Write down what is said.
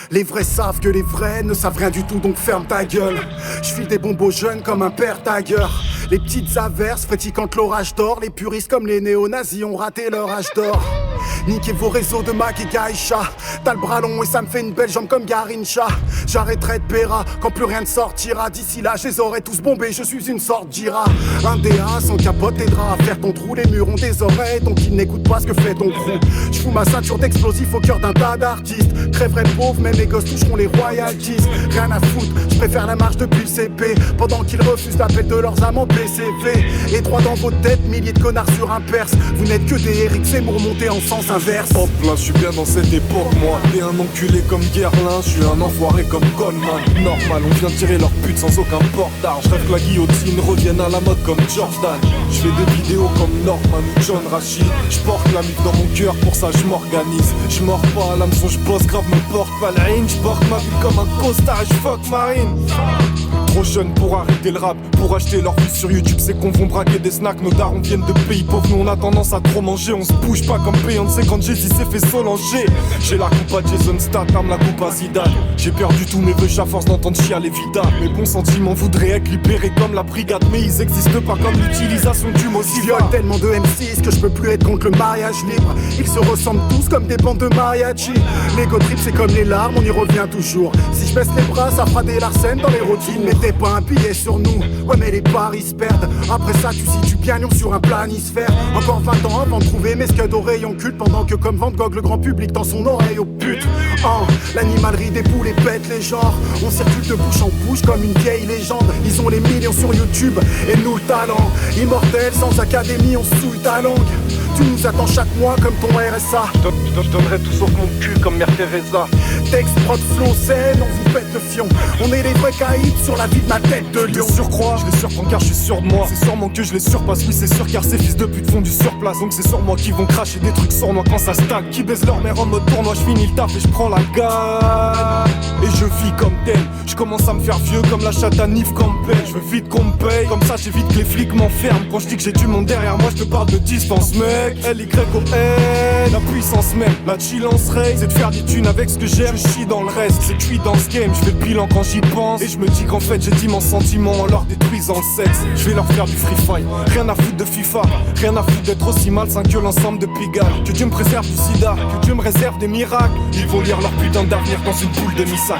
Les vrais savent que les vrais ne savent rien du tout, donc ferme ta gueule. Je file des bombes aux jeunes comme un père Tiger. Les petites averses fréquentent l'orage d'or. Les puristes comme les néo-nazis ont raté leur âge d'or. Niquez vos réseaux de Mac et Gaïcha. T'as le bras long et ça me fait une belle jambe comme Garincha. J'arrêterai de Péra quand plus rien ne sortira. D'ici là je les aurai tous bombés, je suis une sorte d'Ira. Un DA sans capote et draps. À faire ton trou, les murs ont des oreilles, donc ils n'écoutent pas ce que fait ton crew. J'fous ma ceinture d'explosifs au cœur d'un tas d'artistes. Crèverai pauvre mais mes gosses toucheront les royalties. Rien à foutre, je préfère la marche depuis le CP. Pendant qu'ils refusent l'appel de leurs amants PCV. Et droit dans vos têtes, milliers de connards sur un perse. Vous n'êtes que des Eric Zemmour montés en sens inverse. Hop là, je suis bien dans cette époque moi. T'es un enculé comme Guerlain, je suis un enfoiré comme Goldman. Normal, on vient tirer leur pute sans aucun portard. Je rêve que la guillotine revienne à la mode comme Jordan. Je fais des vidéos comme Norman ou John Rachid. Je porte la mif dans mon cœur, pour ça je m'organise. Je mords pas à l'hameçon, je bosse grave, me porte pas la haine. Je porte ma vie comme un costard et je fuck Marine. Trop jeune pour arrêter le rap, pour acheter leur vie sur YouTube, c'est qu'on vont braquer des snacks. Nos darons viennent de pays pauvres, nous on a tendance à trop manger. On se bouge pas comme Beyoncé quand Jay-Z s'est fait Solanger. J'ai la coupe à Jason Statham, la coupe à Zidane. J'ai perdu tous mes vœux à force d'entendre chialer Vida. Mes bons sentiments voudraient être libérés comme la brigade, mais ils existent pas comme l'utilisation du mot Je viole tellement de M6 que je peux plus être contre le mariage libre. Ils se ressemblent tous comme des bandes de mariachi. L'ego trip c'est comme les larmes, on y revient toujours. Si je baisse les bras ça fera des larcènes dans les routines. Mettez pas un billet sur nous, ouais mais les paris se perdent. Après ça tu situes bien Lyon sur un planisphère. Encore 20 ans avant de trouver mes scuds au rayon culte. Pendant que comme Van Gogh le grand public tend son oreille aux putes. L'animalerie des poules et pète les genres. On circule de bouche en bouche comme une vieille légende. Ils ont les millions sur YouTube et nous le talent. Immortel sans académie on souille ta langue. Tu nous attends chaque mois comme ton RSA. Je donnerai tout sauf mon cul comme Mère Teresa. Texte, prod, flow, scène, on vous pète le fion. On est les vrais caïds sur la vie de ma tête de lion. Je surcrois, je les surprends car je suis sûr de moi. C'est sûrement que je les surpasse, oui c'est sûr car ces fils de pute font du surplace. Donc c'est sur moi qui vont cracher des trucs sournois quand ça stack. Qui baise leur mère en mode tournoi, je finis le taf et je prends la gagne. Et je vis comme tel, je commence à me faire vieux comme la chatte à Nive Campbell. Je veux vite qu'on me paye, comme ça j'évite que les flics m'enferment. Quand je dis que j'ai du monde derrière moi, je te parle de distance mec. L-Y-O-N, la puissance même, la chillance règne. C'est de faire des thunes avec ce que j'aime, je chie dans le reste. C'est cuit dans ce game, je fais le bilan quand j'y pense. Et je me dis qu'en fait j'ai d'immenses sentiments en leur détruisant le sexe. Je vais leur faire du free fire, rien à foutre de FIFA. Rien à foutre d'être aussi malsain que l'ensemble de Pigalle. Que Dieu me préserve du sida, que Dieu me réserve des miracles. Ils vont lire leur putain d'avenir dans une boule de missac.